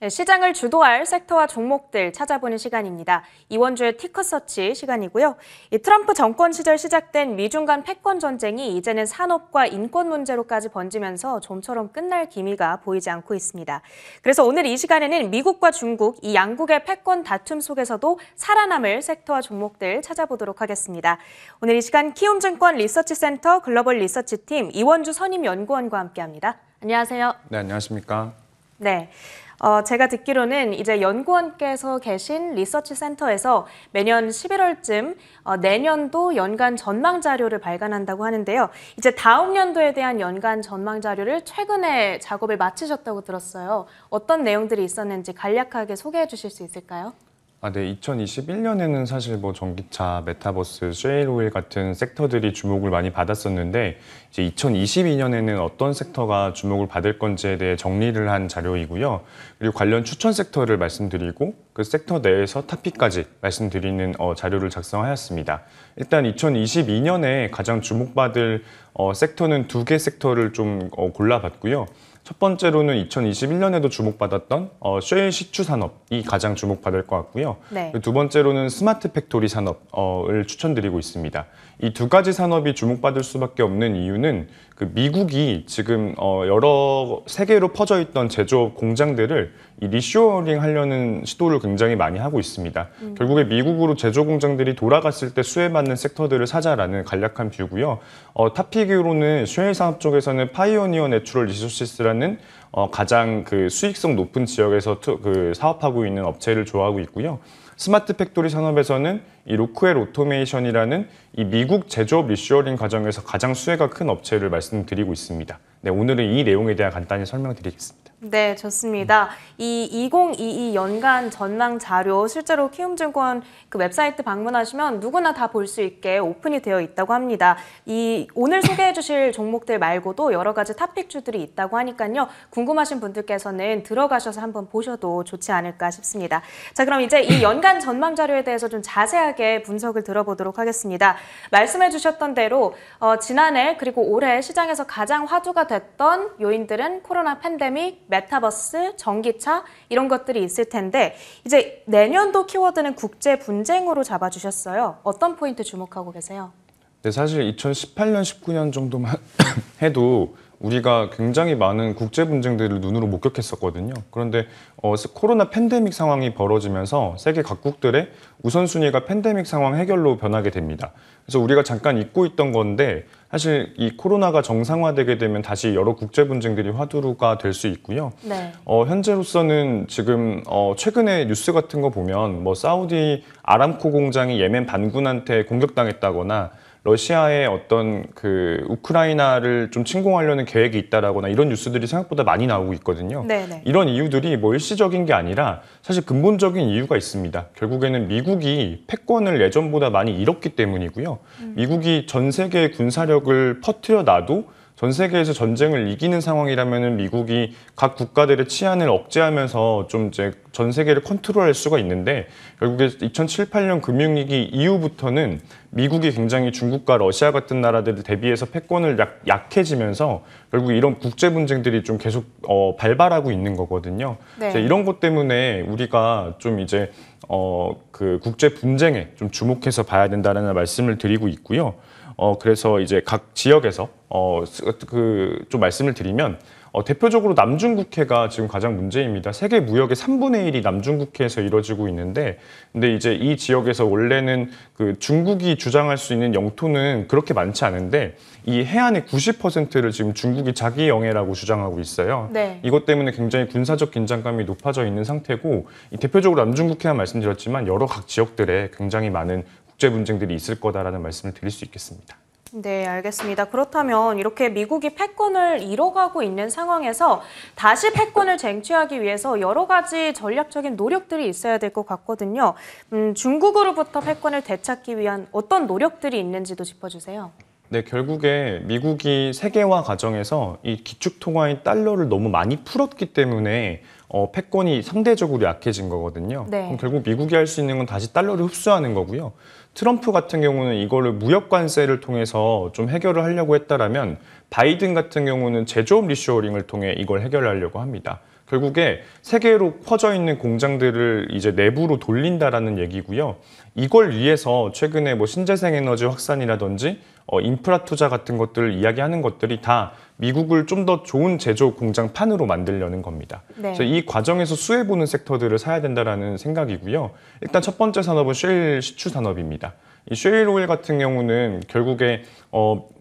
네, 시장을 주도할 섹터와 종목들 찾아보는 시간입니다. 이원주의 티커서치 시간이고요. 이 트럼프 정권 시절 시작된 미중 간 패권 전쟁이 이제는 산업과 인권 문제로까지 번지면서 좀처럼 끝날 기미가 보이지 않고 있습니다. 그래서 오늘 이 시간에는 미국과 중국, 이 양국의 패권 다툼 속에서도 살아남을 섹터와 종목들 찾아보도록 하겠습니다. 오늘 이 시간 키움증권 리서치센터 글로벌 리서치팀 이원주 선임연구원과 함께합니다. 안녕하세요. 네, 안녕하십니까. 네. 제가 듣기로는 이제 연구원께서 계신 리서치 센터에서 매년 11월쯤 내년도 연간 전망 자료를 발간한다고 하는데요. 이제 다음 연도에 대한 연간 전망 자료를 최근에 작업을 마치셨다고 들었어요. 어떤 내용들이 있었는지 간략하게 소개해 주실 수 있을까요? 네, 2021년에는 사실 전기차, 메타버스, 셰일 오일 같은 섹터들이 주목을 많이 받았었는데 이제 2022년에는 어떤 섹터가 주목을 받을 건지에 대해 정리를 한 자료이고요. 그리고 관련 추천 섹터를 말씀드리고 그 섹터 내에서 탑픽까지 말씀드리는 자료를 작성하였습니다. 일단 2022년에 가장 주목받을 섹터는 두 개 섹터를 좀 골라봤고요. 첫 번째로는 2021년에도 주목받았던 셰일 시추 산업이 가장 주목받을 것 같고요. 네. 두 번째로는 스마트 팩토리 산업을 추천드리고 있습니다. 이 두 가지 산업이 주목받을 수밖에 없는 이유는 그 미국이 지금 여러 세계로 퍼져 있던 제조업 공장들을 이 리쇼어링 하려는 시도를 굉장히 많이 하고 있습니다. 결국에 미국으로 제조 공장들이 돌아갔을 때 수혜받는 섹터들을 사자라는 간략한 뷰고요. 탑픽으로는 셰일 산업 쪽에서는 파이오니어 내추럴 리소시스라는 가장 그 수익성 높은 지역에서 사업하고 있는 업체를 좋아하고 있고요. 스마트 팩토리 산업에서는 이 로크웰 오토메이션이라는 이 미국 제조업 리쇼어링 과정에서 가장 수혜가 큰 업체를 말씀드리고 있습니다. 네, 오늘은 이 내용에 대해 간단히 설명드리겠습니다. 네, 좋습니다. 이 2022 연간 전망 자료 실제로 키움증권 그 웹사이트 방문하시면 누구나 다 볼 수 있게 오픈이 되어 있다고 합니다. 이 오늘 소개해 주실 종목들 말고도 여러 가지 탑픽주들이 있다고 하니까요. 궁금하신 분들께서는 들어가셔서 한번 보셔도 좋지 않을까 싶습니다. 자, 그럼 이제 이 연간 전망 자료에 대해서 좀 자세하게 분석을 들어보도록 하겠습니다. 말씀해 주셨던 대로 지난해 그리고 올해 시장에서 가장 화두가 됐던 요인들은 코로나 팬데믹, 메타버스, 전기차 이런 것들이 있을 텐데 이제 내년도 키워드는 국제 분쟁으로 잡아주셨어요. 어떤 포인트 주목하고 계세요? 네, 사실 2018년, 19년 정도만 해도 우리가 굉장히 많은 국제 분쟁들을 눈으로 목격했었거든요. 그런데 코로나 팬데믹 상황이 벌어지면서 세계 각국들의 우선순위가 팬데믹 상황 해결로 변하게 됩니다. 그래서 우리가 잠깐 잊고 있던 건데 사실 이 코로나가 정상화되게 되면 다시 여러 국제 분쟁들이 화두가 될 수 있고요. 네. 현재로서는 지금 최근에 뉴스 같은 거 보면 사우디 아람코 공장이 예멘 반군한테 공격당했다거나 러시아의 어떤 그 우크라이나를 좀 침공하려는 계획이 있다라거나 이런 뉴스들이 생각보다 많이 나오고 있거든요. 네네. 이런 이유들이 일시적인 게 아니라 사실 근본적인 이유가 있습니다. 결국에는 미국이 패권을 예전보다 많이 잃었기 때문이고요. 미국이 전 세계의 군사력을 퍼뜨려 놔도 전 세계에서 전쟁을 이기는 상황이라면 미국이 각 국가들의 치안을 억제하면서 좀 이제 전 세계를 컨트롤할 수가 있는데 결국에 2007, 8년 금융위기 이후부터는 미국이 굉장히 중국과 러시아 같은 나라들을 대비해서 패권을 약해지면서 결국 이런 국제 분쟁들이 좀 계속 발발하고 있는 거거든요. 네. 이런 것 때문에 우리가 좀 이제 그 국제 분쟁에 좀 주목해서 봐야 된다는 말씀을 드리고 있고요. 그래서 이제 각 지역에서 좀 말씀을 드리면 대표적으로 남중국해가 지금 가장 문제입니다. 세계 무역의 3분의 1이 남중국해에서 이루어지고 있는데 근데 이제 이 지역에서 원래는 그 중국이 주장할 수 있는 영토는 그렇게 많지 않은데 이 해안의 90%를 지금 중국이 자기 영해라고 주장하고 있어요. 네. 이것 때문에 굉장히 군사적 긴장감이 높아져 있는 상태고 대표적으로 남중국해만 말씀드렸지만 여러 각 지역들에 굉장히 많은 국제 분쟁들이 있을 거다라는 말씀을 드릴 수 있겠습니다. 네, 알겠습니다. 그렇다면 이렇게 미국이 패권을 잃어가고 있는 상황에서 다시 패권을 쟁취하기 위해서 여러 가지 전략적인 노력들이 있어야 될 것 같거든요. 중국으로부터 패권을 되찾기 위한 어떤 노력들이 있는지도 짚어주세요. 네, 결국에 미국이 세계화 과정에서 이 기축통화인 달러를 너무 많이 풀었기 때문에 패권이 상대적으로 약해진 거거든요. 네. 그럼 결국 미국이 할 수 있는 건 다시 달러를 흡수하는 거고요. 트럼프 같은 경우는 이거를 무역 관세를 통해서 좀 해결을 하려고 했다라면 바이든 같은 경우는 제조업 리쇼어링을 통해 이걸 해결하려고 합니다. 결국에 세계로 퍼져 있는 공장들을 이제 내부로 돌린다라는 얘기고요. 이걸 위해서 최근에 뭐 신재생 에너지 확산이라든지 인프라 투자 같은 것들을 이야기하는 것들이 다 미국을 좀 더 좋은 제조 공장판으로 만들려는 겁니다. 네. 그래서 이 과정에서 수혜 보는 섹터들을 사야 된다라는 생각이고요. 일단 첫 번째 산업은 셰일 시추 산업입니다. 이 셰일 오일 같은 경우는 결국에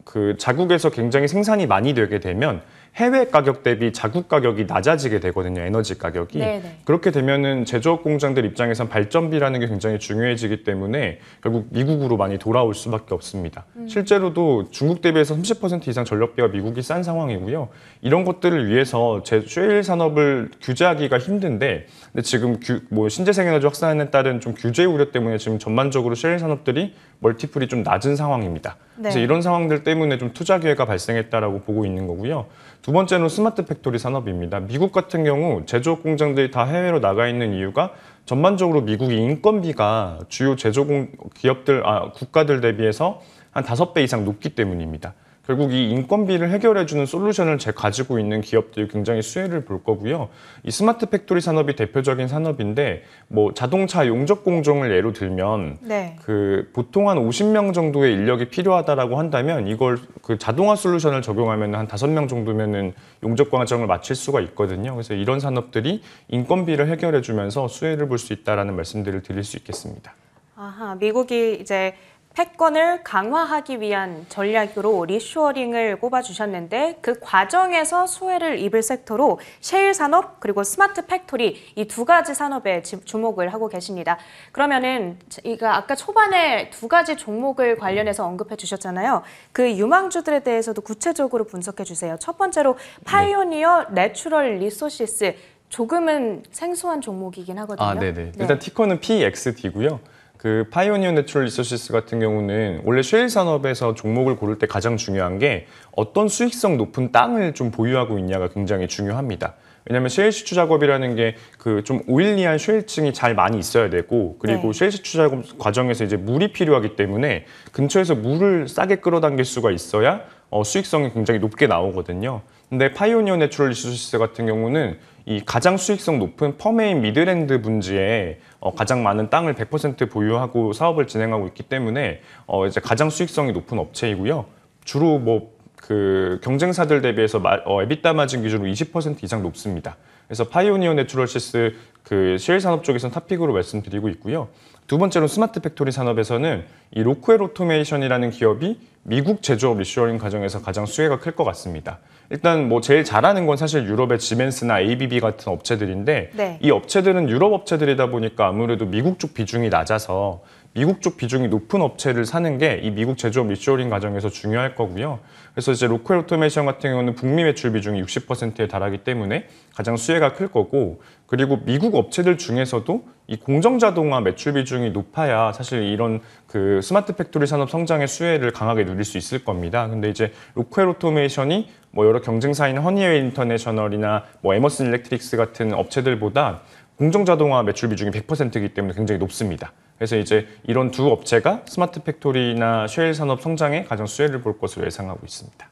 그 자국에서 굉장히 생산이 많이 되게 되면 해외 가격 대비 자국 가격이 낮아지게 되거든요. 에너지 가격이. 네네. 그렇게 되면은 제조업 공장들 입장에선 발전비라는 게 굉장히 중요해지기 때문에 결국 미국으로 많이 돌아올 수밖에 없습니다. 실제로도 중국 대비해서 30% 이상 전력비가 미국이 싼 상황이고요. 이런 것들을 위해서 셰일 산업을 규제하기가 힘든데, 근데 지금 뭐 신재생 에너지 확산에 따른 좀 규제 우려 때문에 지금 전반적으로 셰일 산업들이 멀티플이 좀 낮은 상황입니다. 네. 그래서 이런 상황들 때문에 좀 투자 기회가 발생했다라고 보고 있는 거고요. 두 번째는 스마트 팩토리 산업입니다. 미국 같은 경우 제조업 공장들이 다 해외로 나가 있는 이유가 전반적으로 미국이 인건비가 주요 기업들, 국가들 대비해서 한 5배 이상 높기 때문입니다. 결국 이 인건비를 해결해주는 솔루션을 가지고 있는 기업들이 굉장히 수혜를 볼 거고요. 이 스마트 팩토리 산업이 대표적인 산업인데, 뭐 자동차 용접 공정을 예로 들면 네. 그 보통 한 50명 정도의 인력이 필요하다라고 한다면 이걸 그 자동화 솔루션을 적용하면 한 5명 정도면은 용접 과정을 마칠 수가 있거든요. 그래서 이런 산업들이 인건비를 해결해주면서 수혜를 볼 수 있다라는 말씀들을 드릴 수 있겠습니다. 아하, 미국이 이제 패권을 강화하기 위한 전략으로 리쇼어링을 꼽아주셨는데 그 과정에서 수혜를 입을 섹터로 셰일 산업 그리고 스마트 팩토리 이 두 가지 산업에 주목을 하고 계십니다. 그러면은 이거 아까 초반에 두 가지 종목을 관련해서 언급해 주셨잖아요. 그 유망주들에 대해서도 구체적으로 분석해 주세요. 첫 번째로 파이오니어 내추럴 리소시스 조금은 생소한 종목이긴 하거든요. 네네. 네. 일단 티커는 PXD고요. 그 파이오니어 내추럴 리소시스 같은 경우는 원래 셰일 산업에서 종목을 고를 때 가장 중요한 게 어떤 수익성 높은 땅을 좀 보유하고 있냐가 굉장히 중요합니다. 왜냐하면 셰일 시추 작업이라는 게 그 좀 오일리한 셰일층이 잘 많이 있어야 되고, 그리고 네. 셰일 시추 작업 과정에서 이제 물이 필요하기 때문에 근처에서 물을 싸게 끌어당길 수가 있어야 수익성이 굉장히 높게 나오거든요. 근데 파이오니어 내추럴 리소시스 같은 경우는 이 가장 수익성 높은 퍼메인 미드랜드 분지에 가장 많은 땅을 100% 보유하고 사업을 진행하고 있기 때문에 이제 가장 수익성이 높은 업체이고요. 주로 뭐 그 경쟁사들 대비해서 에비타 마진 기준으로 20% 이상 높습니다. 그래서 파이오니어 내추럴시스 그 셰일 산업 쪽에서는 탑픽으로 말씀드리고 있고요. 두 번째로 스마트 팩토리 산업에서는 이 로크웰 오토메이션이라는 기업이 미국 제조업 리쇼어링 과정에서 가장 수혜가 클 것 같습니다. 일단 뭐 제일 잘하는 건 사실 유럽의 지멘스나 ABB 같은 업체들인데, 네. 이 업체들은 유럽 업체들이다 보니까 아무래도 미국 쪽 비중이 낮아서 미국 쪽 비중이 높은 업체를 사는 게 이 미국 제조업 리쇼어링 과정에서 중요할 거고요. 그래서 이제 로컬 오토메이션 같은 경우는 북미 매출 비중이 60%에 달하기 때문에 가장 수혜가 클 거고, 그리고 미국 업체들 중에서도 이 공정 자동화 매출 비중이 높아야 사실 이런 그 스마트 팩토리 산업 성장의 수혜를 강하게 누릴 수 있을 겁니다. 근데 이제 로컬 오토메이션이 뭐 여러 경쟁사인 허니웨이 인터내셔널이나 뭐 에머슨 일렉트릭스 같은 업체들보다 공정 자동화 매출 비중이 100%이기 때문에 굉장히 높습니다. 그래서 이제 이런 두 업체가 스마트 팩토리나 셰일 산업 성장에 가장 수혜를 볼 것으로 예상하고 있습니다.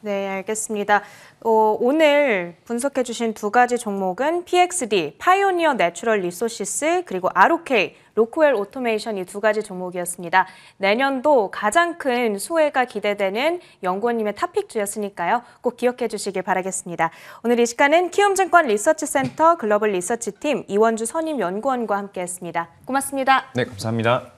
네, 알겠습니다. 오늘 분석해 주신 두 가지 종목은 PXD, 파이오니어 내추럴 리소시스, 그리고 ROK, 로크웰 오토메이션 이 두 가지 종목이었습니다. 내년도 가장 큰 수혜가 기대되는 연구원님의 탑픽주였으니까요. 꼭 기억해 주시길 바라겠습니다. 오늘 이 시간은 키움증권 리서치센터 글로벌 리서치팀 이원주 선임연구원과 함께했습니다. 고맙습니다. 네, 감사합니다.